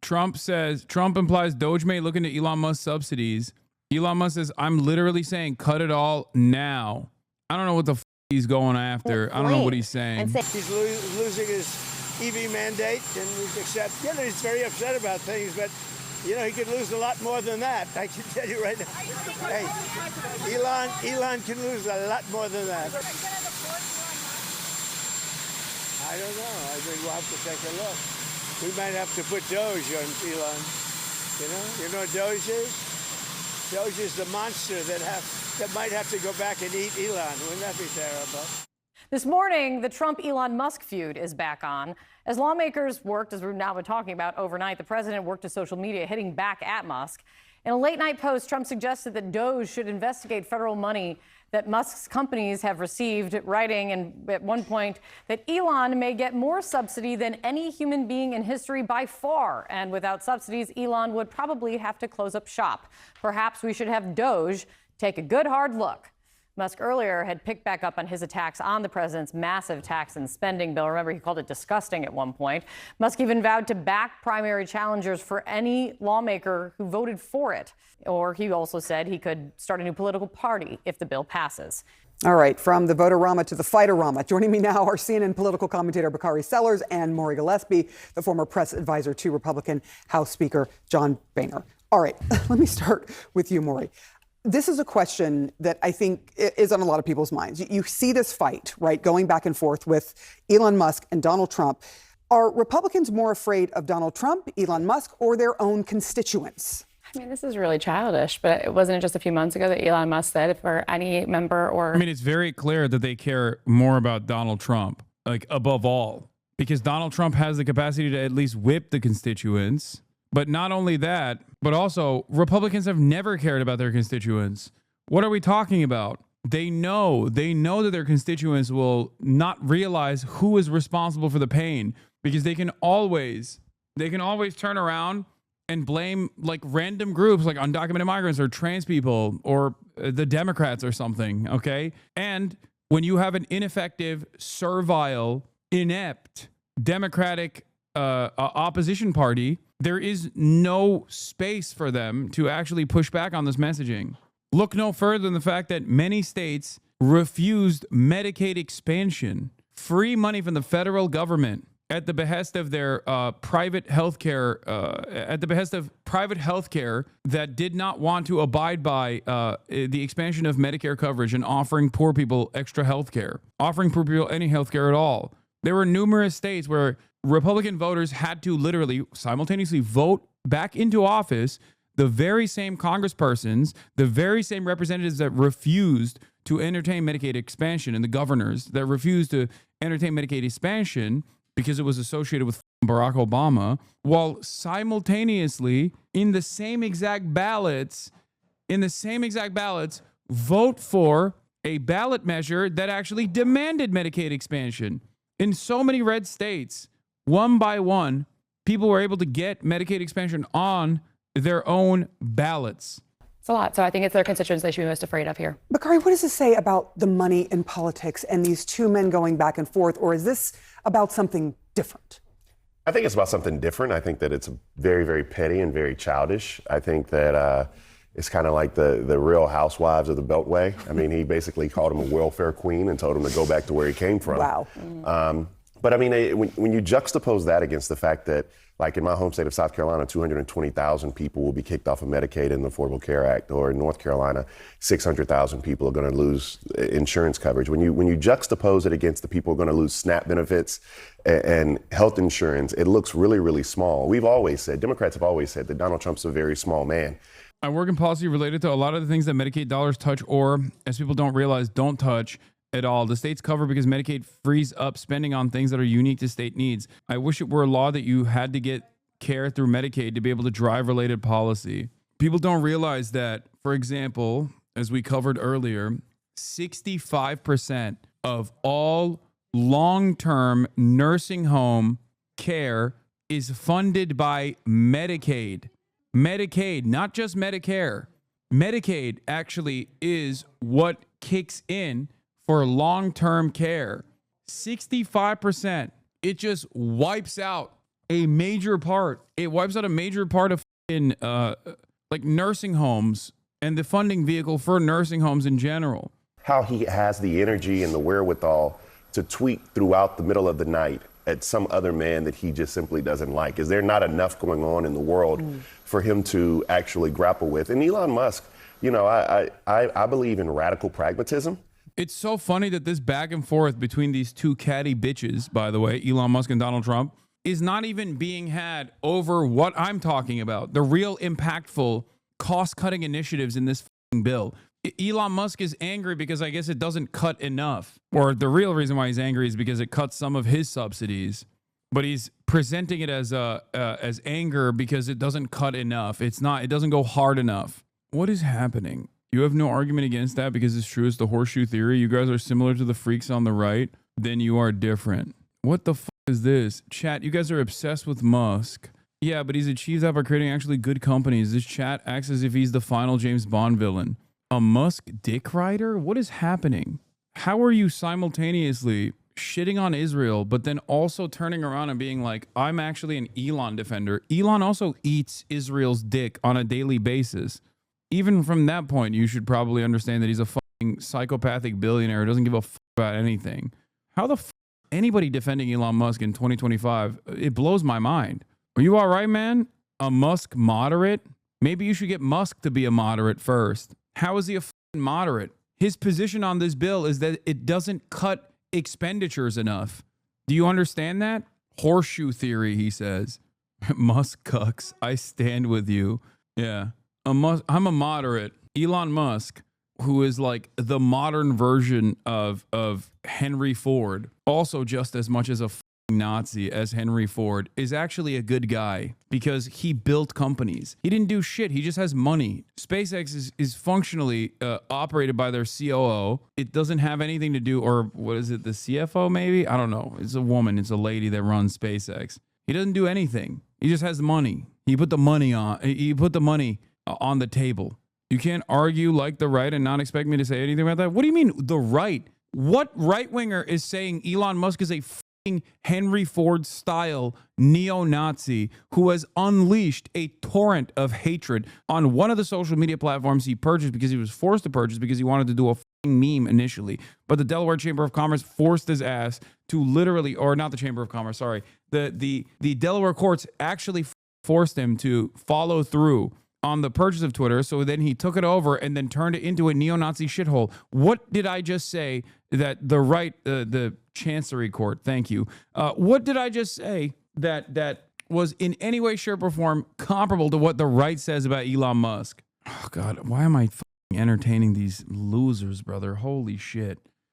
Trump implies Doge may look into Elon Musk subsidies. Elon Musk says, I'm literally saying cut it all now. I don't know what the he's going after. I don't know what he's saying. He's losing his EV mandate, and he's very upset about things, but he could lose a lot more than that. I can tell you right now. Hey, Elon can lose a lot more than that. I don't know. I think we'll have to take a look. We might have to put Doge on Elon. You know what Doge is? Doge is the monster that might have to go back and eat Elon. Wouldn't that be terrible? This morning, the Trump-Elon Musk feud is back on. As lawmakers worked, as we've now been talking about overnight, the president worked to social media, hitting back at Musk. In a late-night post, Trump suggested that Doge should investigate federal money that Musk's companies have received, writing and at one point that Elon may get more subsidy than any human being in history by far. And without subsidies, Elon would probably have to close up shop. Perhaps we should have Doge take a good hard look. Musk earlier had picked back up on his attacks on the president's massive tax and spending bill. Remember, he called it disgusting at one point. Musk even vowed to back primary challengers for any lawmaker who voted for it. Or he also said he could start a new political party if the bill passes. All right, from the voter-rama to the fighter-rama. Joining me now are CNN political commentator Bakari Sellers and Maury Gillespie, the former press advisor to Republican House Speaker John Boehner. All right, let me start with you, Maury. This is a question that I think is on a lot of people's minds. You see this fight, right, going back and forth with Elon Musk and Donald Trump. Are Republicans more afraid of Donald Trump, Elon Musk, or their own constituents? I mean, this is really childish, but it wasn't just a few months ago that Elon Musk said for any member or... I mean, it's very clear that they care more about Donald Trump, like above all, because Donald Trump has the capacity to at least whip the constituents. But not only that, but also Republicans have never cared about their constituents. What are we talking about? They know that their constituents will not realize who is responsible for the pain, because they can always turn around and blame like random groups like undocumented migrants or trans people or the Democrats or something. OK, and when you have an ineffective, servile, inept Democratic opposition party, there is no space for them to actually push back on this messaging. Look no further than the fact that many states refused Medicaid expansion, free money from the federal government at the behest of their private healthcare, that did not want to abide by the expansion of Medicare coverage and offering poor people extra healthcare, offering poor people any healthcare at all. There were numerous states where Republican voters had to literally simultaneously vote back into office the very same congresspersons, the very same representatives that refused to entertain Medicaid expansion, and the governors that refused to entertain Medicaid expansion because it was associated with Barack Obama, while simultaneously in the same exact ballots, vote for a ballot measure that actually demanded Medicaid expansion. In so many red states, one by one, people were able to get Medicaid expansion on their own ballots. It's a lot. So I think it's their constituents they should be most afraid of here. Bakari, what does this say about the money in politics and these two men going back and forth? Or is this about something different? I think it's about something different. I think that it's very, very petty and very childish. I think that it's kind of like the Real Housewives of the Beltway. I mean, he basically called him a welfare queen and told him to go back to where he came from. Wow. But I mean, when you juxtapose that against the fact that, like in my home state of South Carolina, 220,000 people will be kicked off of Medicaid in the Affordable Care Act, or in North Carolina, 600,000 people are going to lose insurance coverage. When you juxtapose it against the people who are going to lose SNAP benefits and health insurance, it looks really, really small. Democrats have always said that Donald Trump's a very small man. I work in policy related to a lot of the things that Medicaid dollars touch, or, as people don't realize, don't touch at all. The states cover because Medicaid frees up spending on things that are unique to state needs. I wish it were a law that you had to get care through Medicaid to be able to drive related policy. People don't realize that, for example, as we covered earlier, 65% of all long-term nursing home care is funded by Medicaid. Medicaid, not just Medicare. Medicaid actually is what kicks in for long-term care. 65%. It just wipes out a major part. It wipes out a major part of like nursing homes and the funding vehicle for nursing homes in general. How he has the energy and the wherewithal to tweet throughout the middle of the night at some other man that he just simply doesn't like. Is there not enough going on in the world for him to actually grapple with? And Elon Musk, you know, I believe in radical pragmatism. It's so funny that this back and forth between these two catty bitches, by the way, Elon Musk and Donald Trump, is not even being had over what I'm talking about. The real impactful cost-cutting initiatives in this bill. Elon Musk is angry because I guess it doesn't cut enough. Or the real reason why he's angry is because it cuts some of his subsidies. But he's presenting it as anger because it doesn't cut enough. It doesn't go hard enough. What is happening? You have no argument against that because it's true. It's the horseshoe theory. You guys are similar to the freaks on the right. Then you are different. What the is this? Chat, you guys are obsessed with Musk. Yeah, but he's achieved that by creating actually good companies. This chat acts as if he's the final James Bond villain. A Musk dick rider? What is happening? How are you simultaneously shitting on Israel, but then also turning around and being like, I'm actually an Elon defender? Elon also eats Israel's dick on a daily basis. Even from that point, you should probably understand that he's a fucking psychopathic billionaire who doesn't give a fuck about anything. How the fuck anybody defending Elon Musk in 2025? It blows my mind. Are you all right, man? A Musk moderate? Maybe you should get Musk to be a moderate first. How is he a fucking moderate? His position on this bill is that it doesn't cut expenditures enough. Do you understand that? Horseshoe theory, he says. Musk cucks. I stand with you. Yeah. I'm a moderate. Elon Musk, who is like the modern version of Henry Ford, also just as much as a Nazi as Henry Ford, is actually a good guy because he built companies. He didn't do shit. He just has money. SpaceX is functionally operated by their COO. It doesn't have anything to do, or what is it, the CFO maybe? I don't know. It's a woman. It's a lady that runs SpaceX. He doesn't do anything. He just has money. He put the money on the table. You can't argue like the right and not expect me to say anything about that. What do you mean the right? What right winger is saying Elon Musk is a Henry Ford style neo-Nazi who has unleashed a torrent of hatred on one of the social media platforms he purchased because he was forced to purchase because he wanted to do a meme initially, but the Delaware Chamber of Commerce forced his ass to literally, or not the Chamber of Commerce, sorry, the Delaware courts actually forced him to follow through on the purchase of Twitter. So then he took it over and then turned it into a neo-Nazi shithole. What did I just say that the right, the Chancery Court, thank you. What did I just say that was in any way, shape, or form comparable to what the right says about Elon Musk? Oh God, why am I entertaining these losers, brother? Holy shit.